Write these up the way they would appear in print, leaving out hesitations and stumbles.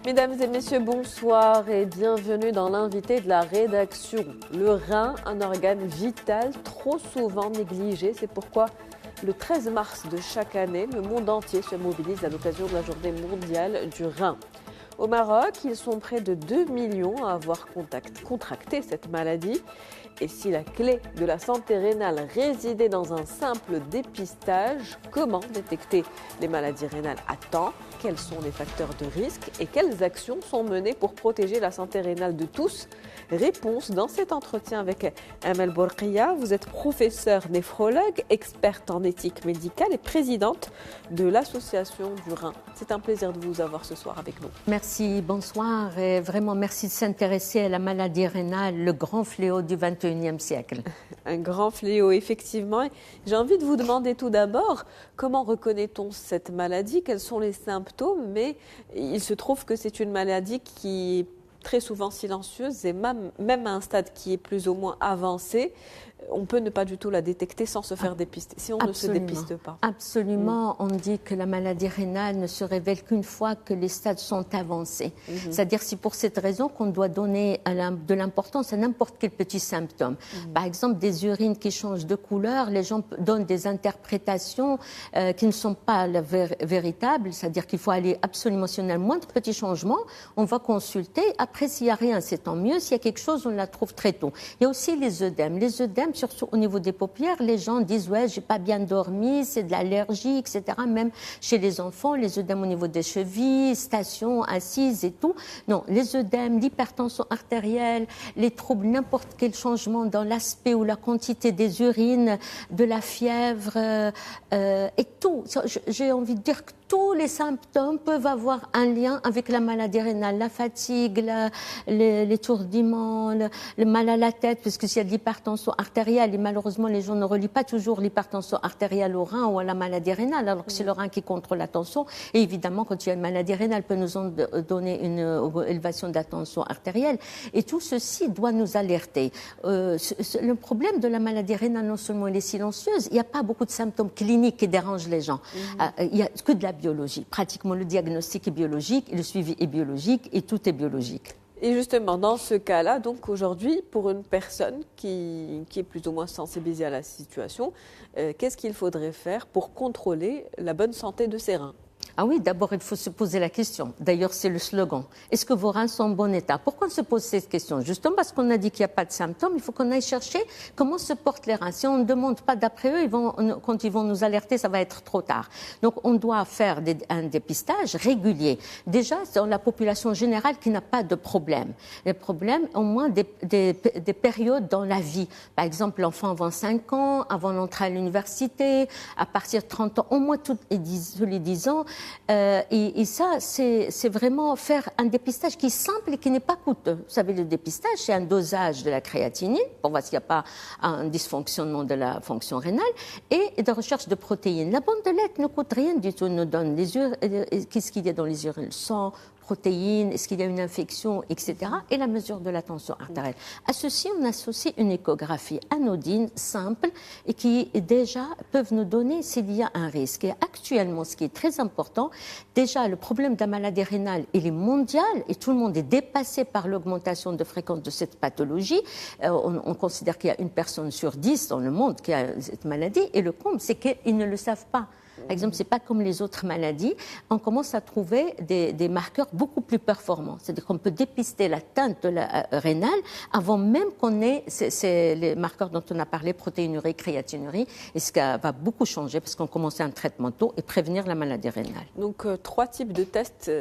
Mesdames et messieurs, bonsoir et bienvenue dans l'invité de la rédaction. Le rein, un organe vital trop souvent négligé. C'est pourquoi le 13 mars de chaque année, le monde entier se mobilise à l'occasion de la journée mondiale du rein. Au Maroc, ils sont près de 2 millions à avoir contracté cette maladie. Et si la clé de la santé rénale résidait dans un simple dépistage, comment détecter les maladies rénales à temps? Quels sont les facteurs de risque et quelles actions sont menées pour protéger la santé rénale de tous? Réponse dans cet entretien avec Amel Bourqiya. Vous êtes professeure néphrologue, experte en éthique médicale et présidente de l'association du rein. C'est un plaisir de vous avoir ce soir avec nous. Merci, bonsoir et vraiment merci de s'intéresser à la maladie rénale, le grand fléau du XXIe siècle. Un grand fléau, effectivement. J'ai envie de vous demander tout d'abord, comment reconnaît-on cette maladie? Quels sont les symptômes? Mais il se trouve que c'est une maladie qui est très souvent silencieuse et même à un stade qui est plus ou moins avancé, on peut ne pas du tout la détecter sans se faire dépister, si on ne se dépiste pas. Absolument, on dit que la maladie rénale ne se révèle qu'une fois que les stades sont avancés. C'est-à-dire c'est pour cette raison qu'on doit donner de l'importance à n'importe quel petit symptôme. Par exemple, des urines qui changent de couleur, les gens donnent des interprétations qui ne sont pas véritables, c'est-à-dire qu'il faut aller absolument, si on a le moindre petit changement, on va consulter. Après, s'il n'y a rien, c'est tant mieux. S'il y a quelque chose, on la trouve très tôt. Il y a aussi les œdèmes. Les œdèmes, surtout au niveau des paupières, les gens disent « ouais, j'ai pas bien dormi, c'est de l'allergie, etc. » Même chez les enfants, les œdèmes au niveau des chevilles, stations, assises et tout. Non, les œdèmes, l'hypertension artérielle, les troubles, n'importe quel changement dans l'aspect ou la quantité des urines, de la fièvre et tout. J'ai envie de dire que tous les symptômes peuvent avoir un lien avec la maladie rénale, la fatigue, l'étourdiment, le mal à la tête, parce que s'il y a de l'hypertension artérielle, et malheureusement les gens ne relient pas toujours l'hypertension artérielle au rein ou à la maladie rénale, alors que c'est le rein qui contrôle la tension. Et évidemment, quand il y a une maladie rénale, peut nous donner une élévation de la tension artérielle. Et tout ceci doit nous alerter. Le problème de la maladie rénale, non seulement elle est silencieuse, il n'y a pas beaucoup de symptômes cliniques qui dérangent les gens. Il n'y a que de la biologie. Pratiquement le diagnostic est biologique, le suivi est biologique et tout est biologique. Et justement, dans ce cas-là, donc aujourd'hui, pour une personne qui est plus ou moins sensibilisée à la situation, qu'est-ce qu'il faudrait faire pour contrôler la bonne santé de ses reins? Ah oui, d'abord, il faut se poser la question. D'ailleurs, c'est le slogan. Est-ce que vos reins sont en bon état? Pourquoi on se pose cette question? Justement parce qu'on a dit qu'il n'y a pas de symptômes, il faut qu'on aille chercher comment se portent les reins. Si on ne demande pas d'après eux, quand ils vont nous alerter, ça va être trop tard. Donc, on doit faire un dépistage régulier. Déjà, dans la population générale qui n'a pas de problème. Les problèmes, au moins des périodes dans la vie. Par exemple, l'enfant avant 5 ans, avant l'entrée à l'université, à partir de 30 ans, au moins tous les 10 ans. Et ça, c'est vraiment faire un dépistage qui est simple et qui n'est pas coûteux. Vous savez, le dépistage, c'est un dosage de la créatinine pour voir s'il n'y a pas un dysfonctionnement de la fonction rénale et de recherche de protéines. La bandelette ne coûte rien du tout, nous donne qu'est-ce qu'il y a dans les urines, le sang, protéines, est-ce qu'il y a une infection, etc. et la mesure de la tension artérielle. À ceci, on associe une échographie anodine, simple, et qui déjà peuvent nous donner s'il y a un risque. Et actuellement, ce qui est très important, déjà le problème de la maladie rénale, il est mondial et tout le monde est dépassé par l'augmentation de fréquence de cette pathologie. On considère qu'il y a 1 personne sur 10 dans le monde qui a cette maladie et le comble, c'est qu'ils ne le savent pas. Par exemple, ce n'est pas comme les autres maladies. On commence à trouver des marqueurs beaucoup plus performants. C'est-à-dire qu'on peut dépister l'atteinte de la rénale avant même qu'on ait les marqueurs dont on a parlé, protéinurie, créatinurie. Et ce qui va beaucoup changer parce qu'on commence un traitement tôt et prévenir la maladie rénale. Donc, 3 types de tests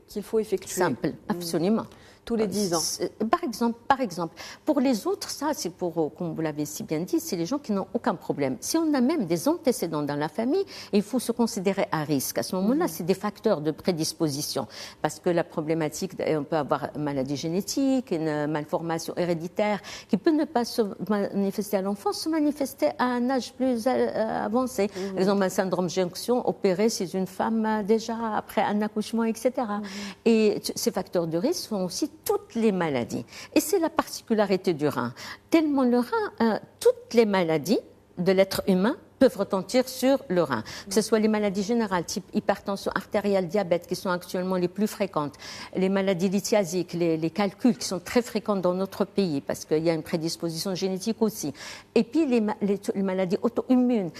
qu'il faut effectuer. Simple, absolument. Tous les 10 ans. Par exemple. Pour les autres, ça, c'est pour, comme vous l'avez si bien dit, c'est les gens qui n'ont aucun problème. Si on a même des antécédents dans la famille, il faut se considérer à risque. À ce moment-là, c'est des facteurs de prédisposition. Parce que la problématique, on peut avoir une maladie génétique, une malformation héréditaire, qui peut ne pas se manifester à l'enfance, se manifester à un âge plus avancé. Par exemple, un syndrome jonction opéré chez une femme déjà après un accouchement, etc. Et ces facteurs de risque sont aussi toutes les maladies. Et c'est la particularité du rein. Tellement le rein, toutes les maladies de l'être humain peuvent retentir sur le rein. Que ce soit les maladies générales, type hypertension artérielle, diabète, qui sont actuellement les plus fréquentes, les maladies lithiasiques, les calculs qui sont très fréquents dans notre pays, parce qu'il y a une prédisposition génétique aussi. Et puis les maladies auto-immunes,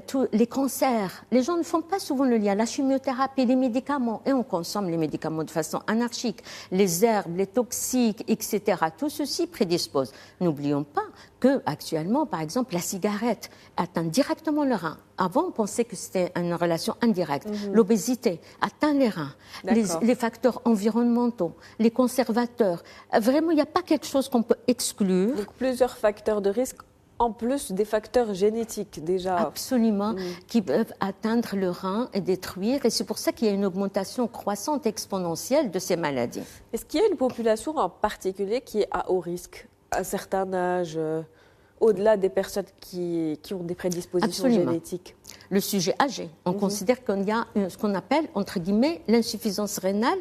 tous les cancers. Les gens ne font pas souvent le lien. La chimiothérapie, les médicaments, et on consomme les médicaments de façon anarchique, les herbes, les toxiques, etc. Tout ceci prédispose. N'oublions pas que actuellement, par exemple, la cigarette atteint directement le rein. Avant, on pensait que c'était une relation indirecte. L'obésité atteint les reins, les facteurs environnementaux, les conservateurs. Vraiment, il n'y a pas quelque chose qu'on peut exclure. Donc, plusieurs facteurs de risque, en plus des facteurs génétiques déjà. Absolument, qui peuvent atteindre le rein et détruire. Et c'est pour ça qu'il y a une augmentation croissante, exponentielle de ces maladies. Est-ce qu'il y a une population en particulier qui est à haut risque à un certain âge, au-delà des personnes qui ont des prédispositions génétiques? Le sujet âgé. On considère qu'il y a ce qu'on appelle, entre guillemets, l'insuffisance rénale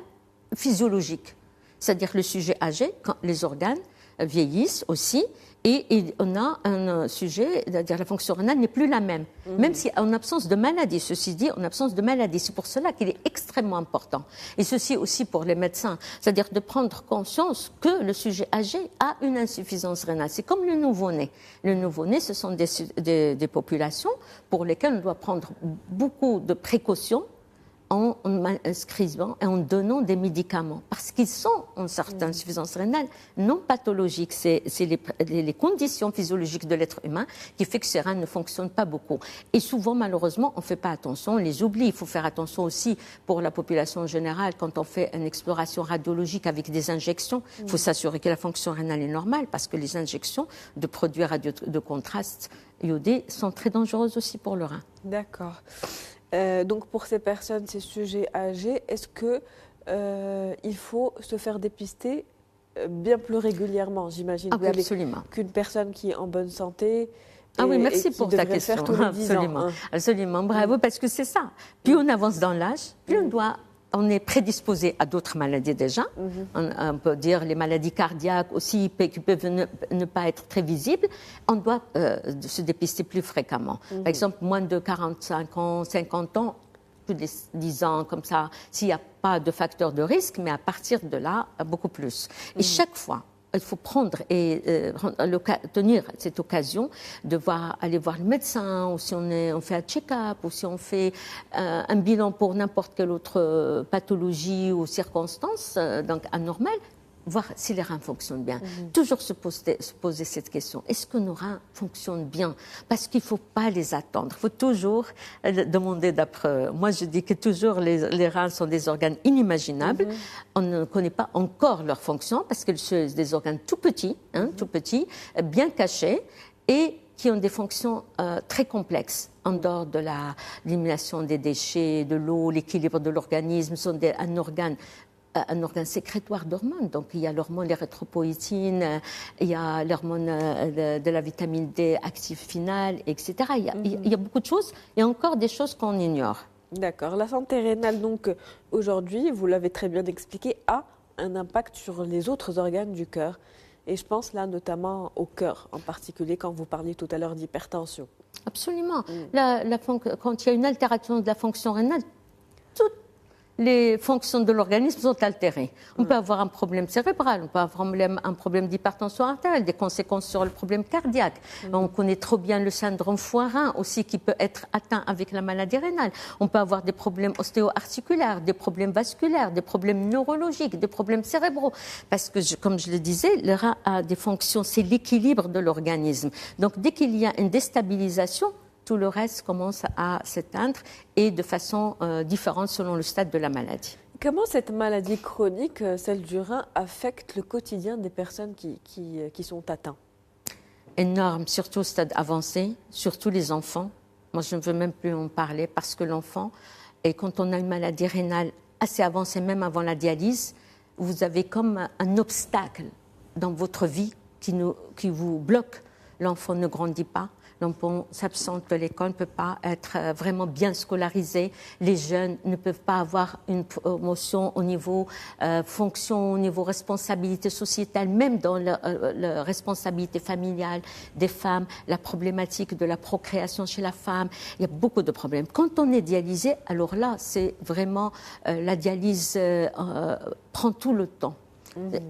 physiologique. C'est-à-dire le sujet âgé, quand les organes vieillissent aussi, et on a un sujet, c'est-à-dire la fonction rénale n'est plus la même. Même si en absence de maladie, ceci dit, en absence de maladie, c'est pour cela qu'il est extrêmement important. Et ceci aussi pour les médecins, c'est-à-dire de prendre conscience que le sujet âgé a une insuffisance rénale. C'est comme le nouveau-né. Le nouveau-né, ce sont des populations pour lesquelles on doit prendre beaucoup de précautions en inscrivant et en donnant des médicaments, parce qu'ils sont en certaine insuffisance rénale non pathologique. C'est les conditions physiologiques de l'être humain qui font que ces reins ne fonctionnent pas beaucoup. Et souvent, malheureusement, on ne fait pas attention, on les oublie. Il faut faire attention aussi pour la population générale, quand on fait une exploration radiologique avec des injections, il faut s'assurer que la fonction rénale est normale, parce que les injections de produits de contraste iodés sont très dangereuses aussi pour le rein. D'accord. Donc pour ces personnes, ces sujets âgés, est-ce que il faut se faire dépister bien plus régulièrement, j'imagine, absolument, qu'une personne qui est en bonne santé? Oui, merci pour ta question. Faire tous les 10 ans, hein. Absolument, bravo, parce que c'est ça. Plus on avance dans l'âge, plus on est prédisposé à d'autres maladies déjà. On peut dire les maladies cardiaques aussi qui peuvent ne pas être très visibles. On doit se dépister plus fréquemment. Par exemple, moins de 45 ans, 50 ans, plus de 10 ans comme ça, s'il n'y a pas de facteur de risque, mais à partir de là, beaucoup plus. Et chaque fois, il faut prendre et tenir cette occasion de aller voir le médecin, ou si on fait un check-up, ou si on fait un bilan pour n'importe quelle autre pathologie ou circonstance donc anormale, voir si les reins fonctionnent bien. Toujours se poser cette question. Est-ce que nos reins fonctionnent bien? Parce qu'il ne faut pas les attendre. Il faut toujours demander d'après. Moi, je dis que toujours les reins sont des organes inimaginables. On ne connaît pas encore leur fonction parce que c'est des organes tout petits, tout petits, bien cachés et qui ont des fonctions très complexes en dehors de l'élimination des déchets, de l'eau, l'équilibre de l'organisme. Sont un organe sécrétoire d'hormones. Donc, il y a l'hormone l'érythropoïétine, il y a l'hormone de la vitamine D active finale, etc. Il y a beaucoup de choses et encore des choses qu'on ignore. D'accord. La santé rénale, donc, aujourd'hui, vous l'avez très bien expliqué, a un impact sur les autres organes du cœur. Et je pense là notamment au cœur en particulier, quand vous parliez tout à l'heure d'hypertension. Absolument. Quand il y a une altération de la fonction rénale, toutes les fonctions de l'organisme sont altérées. On peut avoir un problème cérébral, on peut avoir un problème d'hypertension artérielle, des conséquences sur le problème cardiaque. On connaît trop bien le syndrome foie-rein aussi qui peut être atteint avec la maladie rénale. On peut avoir des problèmes ostéo-articulaires, des problèmes vasculaires, des problèmes neurologiques, des problèmes cérébraux. Parce que, comme je le disais, le rein a des fonctions, c'est l'équilibre de l'organisme. Donc, dès qu'il y a une déstabilisation, tout le reste commence à s'éteindre et de façon différente selon le stade de la maladie. Comment cette maladie chronique, celle du rein, affecte le quotidien des personnes qui sont atteintes? Énorme, surtout au stade avancé, surtout les enfants. Moi, je ne veux même plus en parler parce que l'enfant, et quand on a une maladie rénale assez avancée, même avant la dialyse, vous avez comme un obstacle dans votre vie qui vous bloque. L'enfant ne grandit pas. L'enfant s'absente de l'école, ne peut pas être vraiment bien scolarisé. Les jeunes ne peuvent pas avoir une promotion au niveau fonction, au niveau responsabilité sociétale, même dans la responsabilité familiale des femmes, la problématique de la procréation chez la femme. Il y a beaucoup de problèmes. Quand on est dialysé, alors là, c'est vraiment la dialyse prend tout le temps.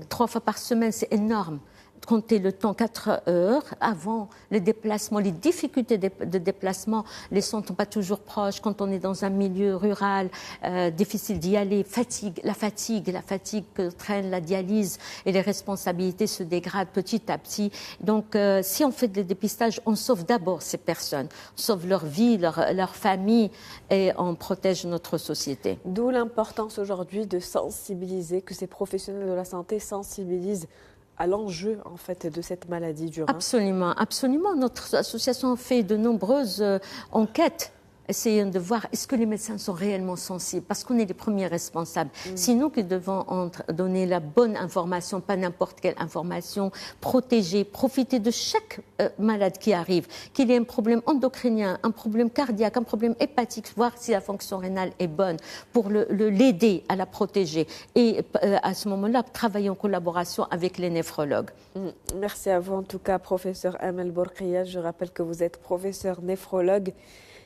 3 fois par semaine, c'est énorme. Compter le temps, 4 heures, avant les déplacements, les difficultés de déplacement, les centres ne sont pas toujours proches. Quand on est dans un milieu rural, difficile d'y aller, la fatigue que traîne la dialyse et les responsabilités se dégradent petit à petit. Donc, si on fait des dépistages, on sauve d'abord ces personnes, on sauve leur vie, leur famille et on protège notre société. D'où l'importance aujourd'hui de sensibiliser, que ces professionnels de la santé sensibilisent à l'enjeu en fait de cette maladie du rein. Absolument, absolument. Notre association fait de nombreuses enquêtes, essayant de voir est-ce que les médecins sont réellement sensibles, parce qu'on est les premiers responsables. C'est nous qui devons donner la bonne information, pas n'importe quelle information, protéger, profiter de chaque malade qui arrive, qu'il ait un problème endocrinien, un problème cardiaque, un problème hépatique, voir si la fonction rénale est bonne, pour l'aider à la protéger. Et à ce moment-là, travailler en collaboration avec les néphrologues. Merci à vous en tout cas, professeur Amel Bourqiya. Je rappelle que vous êtes professeur néphrologue,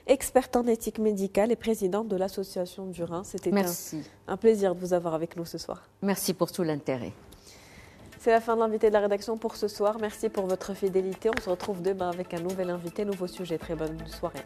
experte en éthique médicale et présidente de l'association du rein. C'était un plaisir de vous avoir avec nous ce soir. Merci pour tout l'intérêt. C'est la fin de l'invité de la rédaction pour ce soir. Merci pour votre fidélité. On se retrouve demain avec un nouvel invité, nouveau sujet. Très bonne soirée.